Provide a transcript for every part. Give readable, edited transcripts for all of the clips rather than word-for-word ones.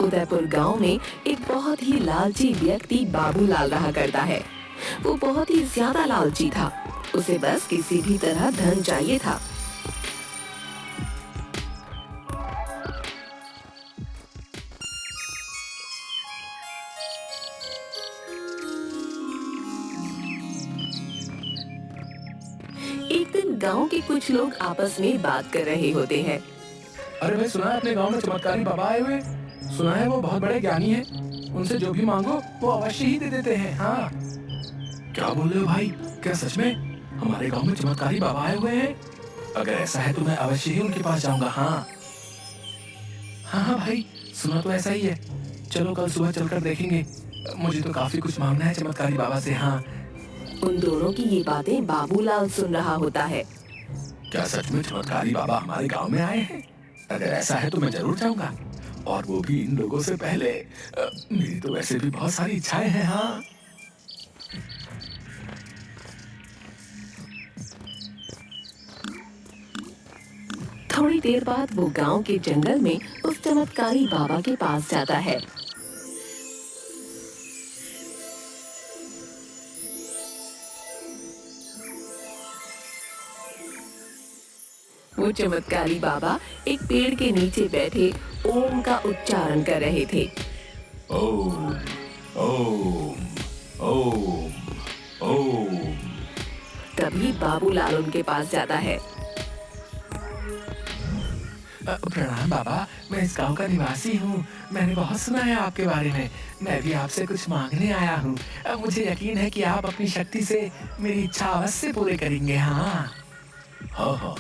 उदयपुर गांव में एक बहुत ही लालची व्यक्ति बाबूलाल रहा करता है। वो बहुत ही ज्यादा लालची था। उसे बस किसी भी तरह धन चाहिए था। एक दिन गांव के कुछ लोग आपस में बात कर रहे होते हैं। अरे भाई, सुना है अपने गांव में चमत्कारी बाबा आए हुए? सुना है वो बहुत बड़े ज्ञानी हैं। उनसे जो भी मांगो वो अवश्य ही दे देते हैं। हाँ, क्या बोल रहे हो भाई? क्या सच में हमारे गांव में चमत्कारी बाबा आए हुए हैं? अगर ऐसा है तो मैं अवश्य ही उनके पास जाऊंगा। हाँ हाँ हाँ भाई, सुना तो ऐसा ही है। चलो कल सुबह चलकर देखेंगे। मुझे तो काफी कुछ मांगना है चमत्कारी बाबा से। हाँ, उन दोनों की ये बातें बाबूलाल सुन रहा होता है। क्या सच में चमत्कारी बाबा हमारे गांव में आए हैं? अगर ऐसा है तो मैं जरूर जाऊंगा, और वो भी इन लोगों से पहले। मेरी तो वैसे भी बहुत सारी इच्छाएं हैं। हाँ, थोड़ी देर बाद वो गांव के जंगल में उस चमत्कारी बाबा के पास जाता है। वो चमत्कारी बाबा एक पेड़ के नीचे बैठे ओम का उच्चारण कर रहे थे। ओम ओम ओम ओम। तभी बाबूलाल उनके पास जाता है। प्रणाम बाबा, मैं इस गांव का निवासी हूँ। मैंने बहुत सुना है आपके बारे में। मैं भी आपसे कुछ मांगने आया हूँ। मुझे यकीन है कि आप अपनी शक्ति से मेरी इच्छा अवश्य पूरी करेंगे। हाँ हाँ हाँ,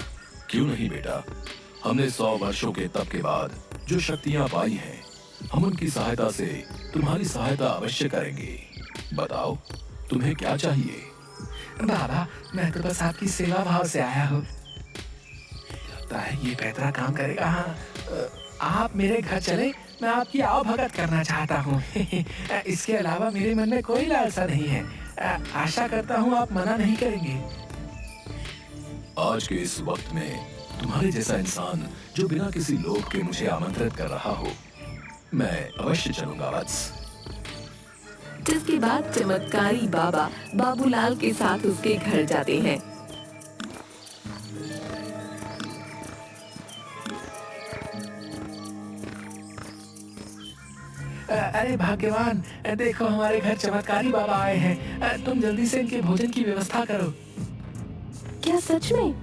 क्यों नहीं बेटा। हमने 100 वर्षों के तप के बाद जो शक्तियाँ पाई हैं, हम उनकी सहायता से तुम्हारी सहायता अवश्य करेंगे। बताओ, तुम्हें क्या चाहिए? बाबा, मैं तो बस आपकी सेवा भाव से आया हूँ। लगता है ये पैतरा काम करेगा। हाँ, आप मेरे घर चले, मैं आपकी आओ भगत करना चाहता हूँ। इसके अलावा मेरे मन में कोई लालसा नहीं है। आशा करता हूँ आप मना नहीं करेंगे। आज के इस वक्त में तुम्हारे जैसा इंसान जो बिना किसी लोभ के मुझे आमंत्रित कर रहा हो, मैं अवश्य चलूंगा वत्स। जिसके बाद चमत्कारी बाबा बाबूलाल के साथ उसके घर जाते हैं। अरे भाग्यवान, देखो हमारे घर चमत्कारी बाबा आए हैं। तुम जल्दी से इनके भोजन की व्यवस्था करो। क्या सच में?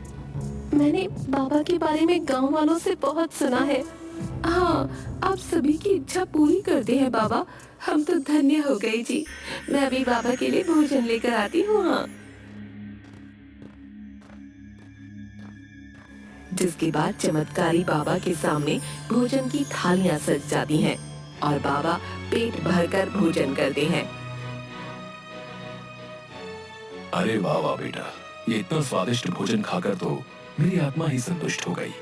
मैंने बाबा के बारे में गांव वालों से बहुत सुना है। हाँ, आप सभी की इच्छा पूरी करते हैं बाबा। हम तो धन्य हो गए जी। मैं अभी बाबा के लिए भोजन लेकर आती हूँ। हाँ। जिसके बाद चमत्कारी बाबा के सामने भोजन की थालियां सज जाती हैं और बाबा पेट भरकर भोजन करते हैं। अरे वाह वाह बेटा, ये इतना स्वादिष्ट भोजन खाकर तो मेरी आत्मा ही संतुष्ट हो गई।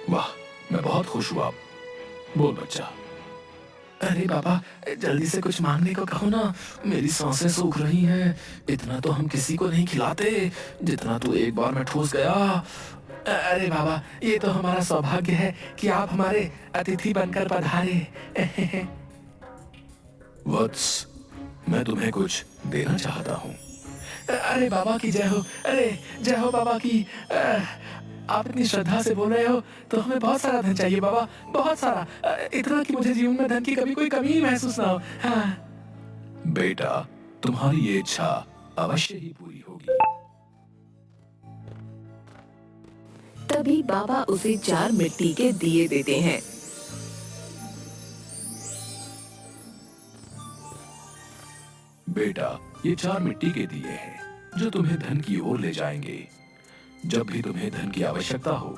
वाह, मैं बहुत खुश हुआ। बोल बच्चा। अरे बाबा, जल्दी से कुछ मांगने को कहो ना। मेरी सांसें सूख रही हैं। इतना तो हम किसी को नहीं खिलाते जितना तू एक बार में ठूस गया। अरे बाबा, ये तो हमारा सौभाग्य है कि आप हमारे अतिथि बनकर पधारे। वत्स, मैं तुम्हें कुछ देना चाहता हूँ। अरे बाबा की जय हो। अरे जय हो बाबा की। आप इतनी श्रद्धा से बोल रहे हो तो हमें बहुत सारा धन चाहिए बाबा, बहुत सारा। इतना कि मुझे जीवन में धन की कभी कोई कमी ही महसूस ना हो। हाँ। बेटा, तुम्हारी ये इच्छा अवश्य ही पूरी होगी। तभी बाबा उसे 4 मिट्टी के दिए देते हैं। बेटा, ये 4 मिट्टी के दिए हैं जो तुम्हें धन की ओर ले जाएंगे। जब भी तुम्हें धन की आवश्यकता हो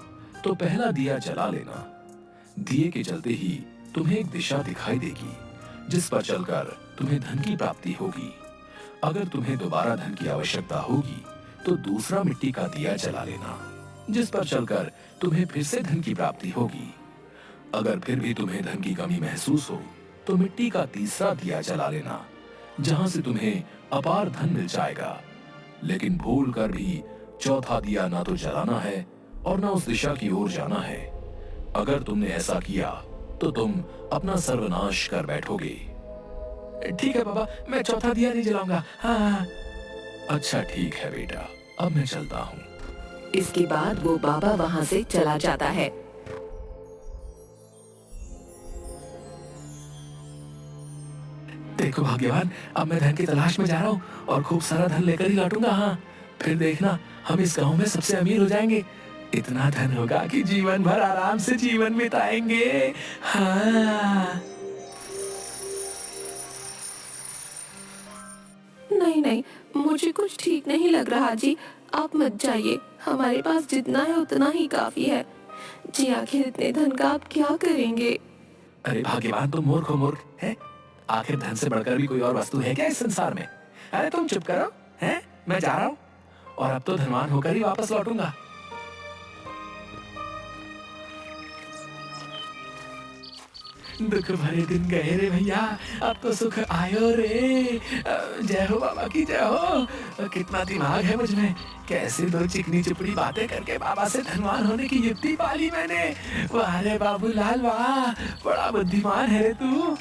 तो पहला दिया जला लेना। दिए के जलते ही तुम्हें एक दिशा दिखाई देगी जिस पर चलकर तुम्हें धन की प्राप्ति होगी। अगर तुम्हें दोबारा धन की आवश्यकता होगी तो दूसरा मिट्टी का दिया जला लेना, जिस पर चलकर तुम्हें फिर से धन की प्राप्ति होगी। अगर फिर भी तुम्हें धन की कमी महसूस हो तो मिट्टी का तीसरा दिया जला लेना, जहां से तुम्हें अपार धन मिल जाएगा। लेकिन भूल कर भी चौथा दिया ना तो जलाना है और ना उस दिशा की ओर जाना है। अगर तुमने ऐसा किया तो तुम अपना सर्वनाश कर बैठोगे। ठीक है बाबा, मैं चौथा दिया नहीं जलाऊंगा। हाँ हाँ। अच्छा ठीक है बेटा, अब मैं चलता हूँ। इसके बाद वो बाबा वहाँ से चला जाता है। देखो भाग्यवान, अब मैं धन की तलाश में जा रहा हूँ और खूब सारा धन लेकर ही लौटूंगा। हाँ, फिर देखना हम इस गांव में सबसे अमीर हो जाएंगे। इतना धन होगा कि जीवन भर आराम से जीवन बिताएंगे। हाँ। नहीं नहीं, मुझे कुछ ठीक नहीं लग रहा जी। आप मत जाइए, हमारे पास जितना है उतना ही काफी है। जी आखिर इतने धन का आप क्या करेंगे? अरे भाग्यवान, तुम मूर्ख हो मूर्ख है। आखिर धन से बढ़कर भी कोई और वस्तु है क्या इस संसार में? अरे तुम चुप करो, हैं? मैं जा रहा हूँ और अब तो धनवान होकर ही वापस लौटूंगा। दुख भरे दिन गए रे भैया, अब तो सुख आयो रे। जय हो बाबा की जय हो। कितना दिमाग है मुझ में, कैसे दो चिकनी चुपड़ी बातें करके बाबा से धनवान होने की युक्ति पाली मैंने। वाह रे बाबूलाल वाह, बड़ा बुद्धिमान है रे तू।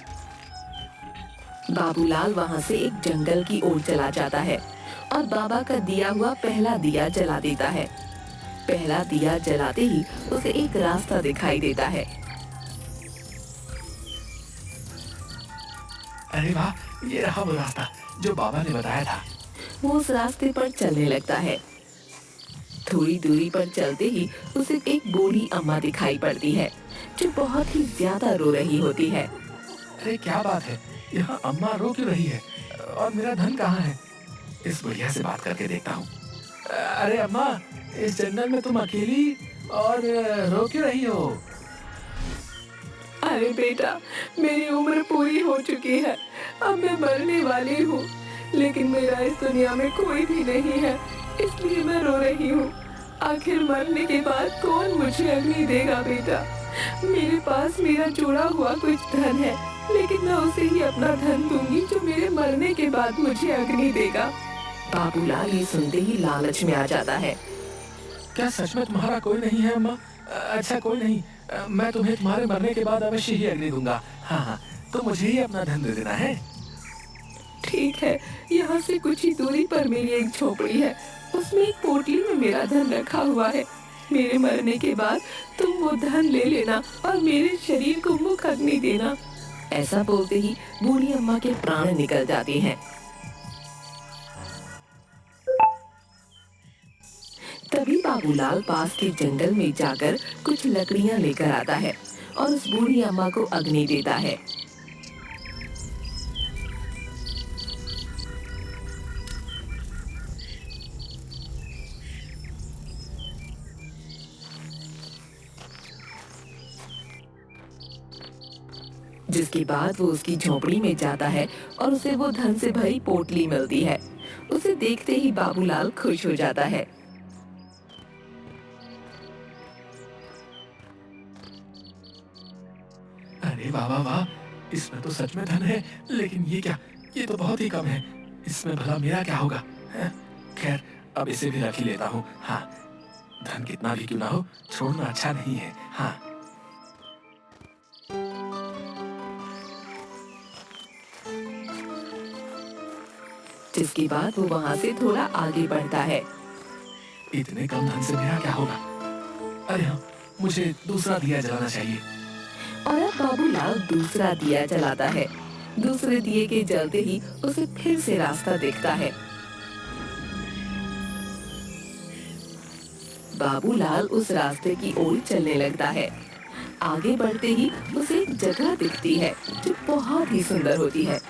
बाबूलाल वहाँ से एक जंगल की ओर चला जाता है और बाबा का दिया हुआ पहला दिया जला देता है। पहला दिया जलाते ही उसे एक रास्ता दिखाई देता है। अरे वाह, ये रहा वो रास्ता जो बाबा ने बताया था। वो उस रास्ते पर चलने लगता है। थोड़ी दूरी पर चलते ही उसे एक बूढ़ी अम्मा दिखाई पड़ती है जो बहुत ही ज्यादा रो रही होती है। अरे क्या बात है, यहाँ अम्मा रो क्यों रही है और मेरा धन कहाँ है? इस बुढ़िया से बात करके देखता हूँ। अरे अम्मा, इस जंगल में तुम अकेली और रो क्यों रही हो? अरे बेटा, मेरी उम्र पूरी हो चुकी है, अब मैं मरने वाली हूँ, लेकिन मेरा इस दुनिया में कोई भी नहीं है, इसलिए मैं रो रही हूँ। आखिर मरने के बाद कौन मुझे अग्नि देगा बेटा? मेरे पास मेरा जुड़ा हुआ कुछ धन है, लेकिन मैं उसे ही अपना धन दूंगी जो मेरे मरने के बाद मुझे अग्नि देगा। बाबूलाल ये सुनते ही लालच में आ जाता है। क्या सच में तुम्हारा कोई नहीं है अम्मा? अच्छा कोई नहीं, मैं तुम्हें तुम्हारे मरने के बाद अवश्य ही अग्नि दूंगा। हाँ हाँ, तो मुझे ही अपना धन दे देना है। ठीक है, यहाँ से कुछ ही दूरी पर मेरी एक झोपड़ी है, उसमें एक पोटली में मेरा धन रखा हुआ है। मेरे मरने के बाद तुम वो धन ले लेना और मेरे शरीर को मुख अग्नि देना। ऐसा बोलते ही बूढ़ी अम्मा के प्राण निकल जाते हैं। तभी बाबूलाल पास के जंगल में जाकर कुछ लकड़ियां लेकर आता है और उस बूढ़ी अम्मा को अग्नि देता है। जिसके बाद वो उसकी झोपड़ी में जाता है और उसे वो धन से भरी पोटली मिलती है। उसे देखते ही बाबूलाल खुश हो जाता है। अरे वाह वाह वाह, इसमें तो सच में धन है, लेकिन ये क्या, ये तो बहुत ही कम है। इसमें भला मेरा क्या होगा? खैर, अब इसे भी रख ही लेता हूँ। हाँ, धन कितना भी क्यों ना हो, छोड़ना अच्छा नहीं है। हाँ। जिसके बाद वो वहाँ से थोड़ा आगे बढ़ता है। इतने कम धन से मेरा क्या होगा? अरे हाँ, मुझे दूसरा दिया जलाना चाहिए। और अब बाबूलाल दूसरा दिया जलाता है। दूसरे दिए के जलते ही उसे फिर से रास्ता दिखता है। बाबूलाल उस रास्ते की ओर चलने लगता है। आगे बढ़ते ही उसे एक जगह दिखती है जो बहुत ही सुंदर होती है।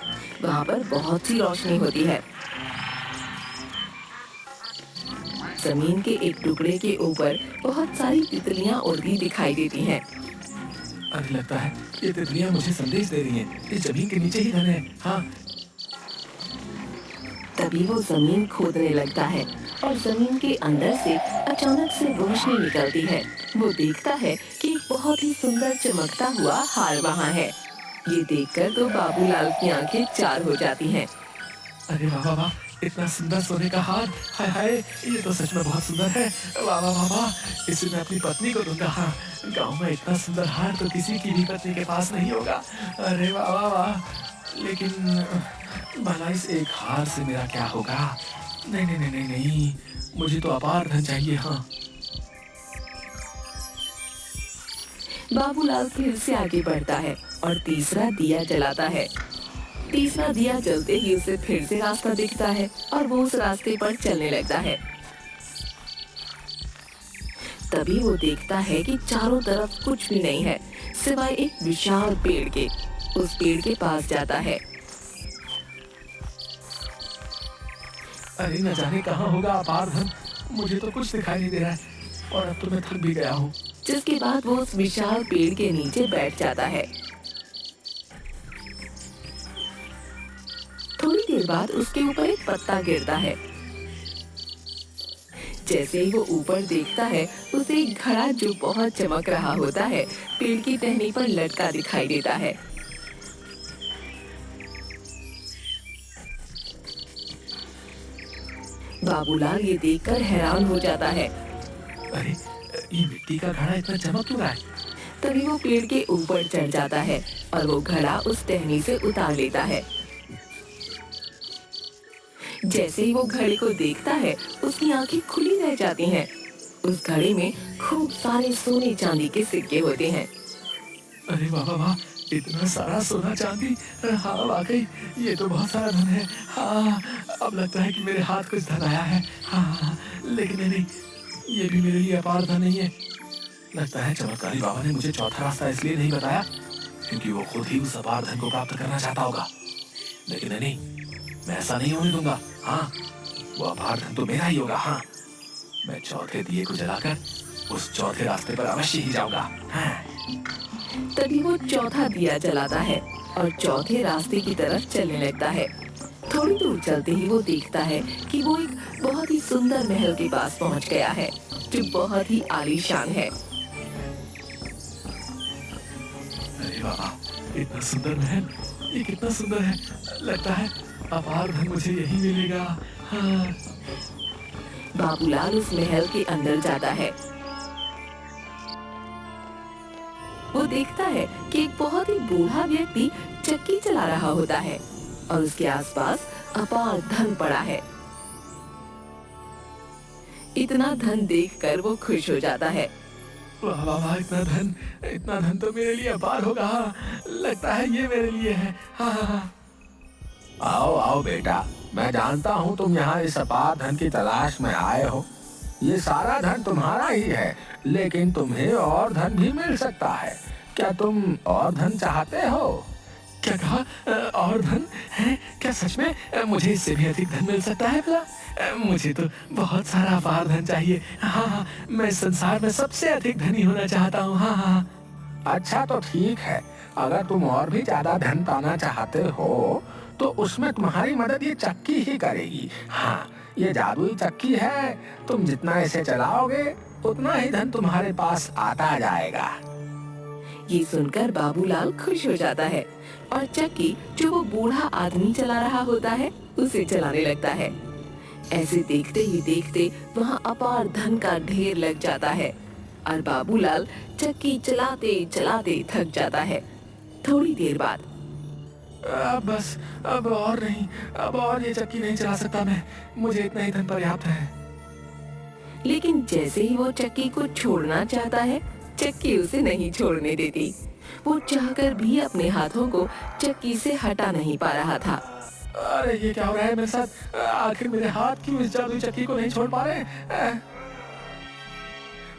वहाँ पर बहुत सी रोशनी होती है। जमीन के एक टुकड़े के ऊपर बहुत सारी तितलियां उड़ती दिखाई देती हैं। अरे लगता है ये तितलियां मुझे संदेश दे रही हैं। इस जमीन के नीचे ही धन है। हाँ। तभी वो जमीन खोदने लगता है और जमीन के अंदर से अचानक से रोशनी निकलती है। वो देखता है कि एक बहुत ही सुंदर चमकता हुआ हार वहाँ है। ये देखकर तो बाबूलाल की आंखें चार हो जाती हैं। अरे वाह वाह वाह, इतना सुंदर सोने का हार, हाय हाय, ये तो सच में बहुत सुंदर है। वाह वाह वाह वाह, इसे मैं अपनी पत्नी को दूंगा। हाँ, गाँव में इतना सुंदर हार तो किसी की भी पत्नी के पास नहीं होगा। अरे वाह वाह वाह, लेकिन भला इस एक हार से मेरा क्या होगा? नहीं नहीं नहीं नहीं नहीं, मुझे तो अपार धन चाहिए। हाँ, बाबूलाल फिर से आगे बढ़ता है और तीसरा दिया जलाता है। तीसरा दिया जलते ही उसे फिर से रास्ता दिखता है और वो उस रास्ते पर चलने लगता है। तभी वो देखता है कि चारों तरफ कुछ भी नहीं है सिवाय एक विशाल पेड़ के। उस पेड़ के पास जाता है। अरे न जाने कहाँ होगा अपार धन, मुझे तो कुछ दिखाई नहीं दे रहा है और अब तो मैं थक भी गया हूँ। जिसके बाद वो उस विशाल पेड़ के नीचे बैठ जाता है। थोड़ी देर बाद उसके ऊपर एक पत्ता गिरता है। जैसे ही वो ऊपर देखता है उसे एक घड़ा जो बहुत चमक रहा होता है पेड़ की टहनी पर लटका दिखाई देता है। बाबूलाल ये देखकर हैरान हो जाता है। अरे ये मिट्टी का घड़ा इतना चमक क्यों रहा है? तभी वो पेड़ के ऊपर चढ़ जाता है और वो घड़ा उस टहनी से उतार लेता है। जैसे ही वो घड़े को देखता है उसकी आंखें खुली रह जाती हैं। उस घड़े में खूब सारे सोने चांदी के सिक्के होते हैं। अरे वाह वाह वाह, इतना सारा सोना चांदी, हाँ वाकई ये तो बहुत सारा धन है। हाँ, अब लगता है कि मेरे हाथ कुछ धन आया है। हाँ, लेकिन नहीं, ये भी मेरे लिए अपार धन नहीं है। लगता है चमत्कारी बाबा ने मुझे चौथा रास्ता इसलिए नहीं बताया क्योंकि वो खुद ही उस अपार धन को प्राप्त करना चाहता होगा। लेकिन नहीं, मैं ऐसा नहीं होने दूंगा। हाँ, वो अपार धन तो मेरा ही होगा। हाँ, मैं चौथे दिए को जलाकर उस चौथे रास्ते पर अवश्य ही जाऊंगा। हाँ। तभी वो चौथा दिया जलाता है और चौथे रास्ते की तरफ चलने लगता है। थोड़ी दूर चलते ही वो देखता है कि वो एक बहुत ही सुंदर महल के पास पहुंच गया है जो बहुत ही आलीशान है। अरे वाह, इतना सुंदर महल, ये कितना सुंदर है। लगता है अपार धन मुझे यही मिलेगा। हाँ। बाबूलाल उस महल के अंदर जाता है। वो देखता है कि एक बहुत ही बूढ़ा व्यक्ति चक्की चला रहा होता है और उसके आसपास अपार धन पड़ा है। इतना धन देखकर वो खुश हो जाता है। वाह वाह वाह, इतना धन तो मेरे लिए अपार होगा। हाँ, लगता है ये मेरे लिए है। हाँ हाँ हाँ। आओ आओ बेटा, मैं जानता हूँ तुम यहाँ इस अपार धन की तलाश में आए हो। ये सारा धन तुम्हारा ही है, लेकिन तुम्हें और धन भी मिल सकता है। क्या तुम और धन चाहते हो? क्या कहा? और धन है क्या? सच में मुझे इससे भी अधिक धन मिल सकता है भला? मुझे तो बहुत सारा अपार धन चाहिए। हाँ हाँ, मैं इस संसार में सबसे अधिक धनी होना चाहता हूँ। हाँ हाँ। अच्छा तो ठीक है, अगर तुम और भी ज्यादा धन पाना चाहते हो तो उसमें तुम्हारी मदद ये चक्की ही करेगी। हाँ, ये जादुई चक्की है, तुम जितना इसे चलाओगे उतना ही धन तुम्हारे पास आता जाएगा। ये सुनकर बाबूलाल खुश हो जाता है और चक्की जो वो बूढ़ा आदमी चला रहा होता है उसे चलाने लगता है। ऐसे देखते ही देखते वहाँ अपार धन का ढेर लग जाता है और बाबूलाल चक्की चलाते चलाते थक जाता है। थोड़ी देर बाद अब बस, अब और नहीं, अब और ये चक्की नहीं चला सकता मैं। मुझे इतना ही धन पर्याप्त है। लेकिन जैसे ही वो चक्की को छोड़ना चाहता है चक्की उसे नहीं छोड़ने देती। वो चाहकर भी अपने हाथों को चक्की से हटा नहीं पा रहा था। अरे ये क्या हो रहा है मेरे साथ? आखिर मेरे हाथ क्यों इस जादुई चक्की को नहीं छोड़ पा रहे?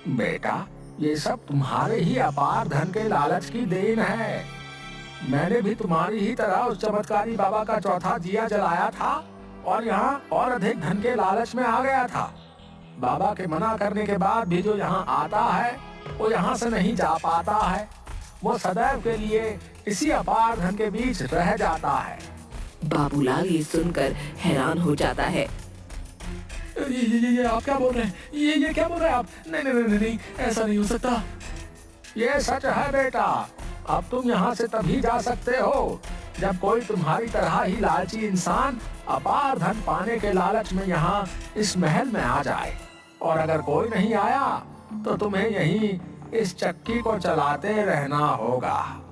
बेटा, ये सब तुम्हारे ही अपार धन के लालच की देन है। मैंने भी तुम्हारी ही तरह उस चमत्कारी बाबा का चौथा दिया जलाया था और यहाँ और अधिक धन के लालच में आ गया था। बाबा के मना करने के बाद भी जो यहाँ आता है वो यहाँ से नहीं जा पाता है। वो सदैव के लिए इसी अपार धन के बीच रह जाता है। बाबूलाल ये सुनकर हैरान हो जाता है। ये आप क्या बोल रहे हैं? ये क्या बोल रहे हैं आप? नहीं नहीं नहीं नहीं, ऐसा नहीं हो सकता। ये सच है बेटा। अब तुम यहाँ से तभी जा सकते हो जब कोई तुम्हारी तरह ही लालची इंसान अपार धन पाने के लालच में यहाँ इस महल में आ जाए, और अगर कोई नहीं आया तो तुम्हें यहीं इस चक्की को चलाते रहना होगा।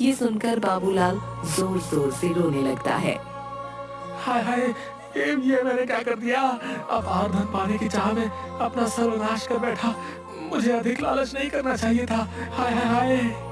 ये सुनकर बाबूलाल जोर जोर से रोने लगता है। हाय हाय, ये मैंने क्या कर दिया? अपार धन पाने की चाह में अपना सर्वनाश कर बैठा। मुझे अधिक लालच नहीं करना चाहिए था। हाय हाय हाय।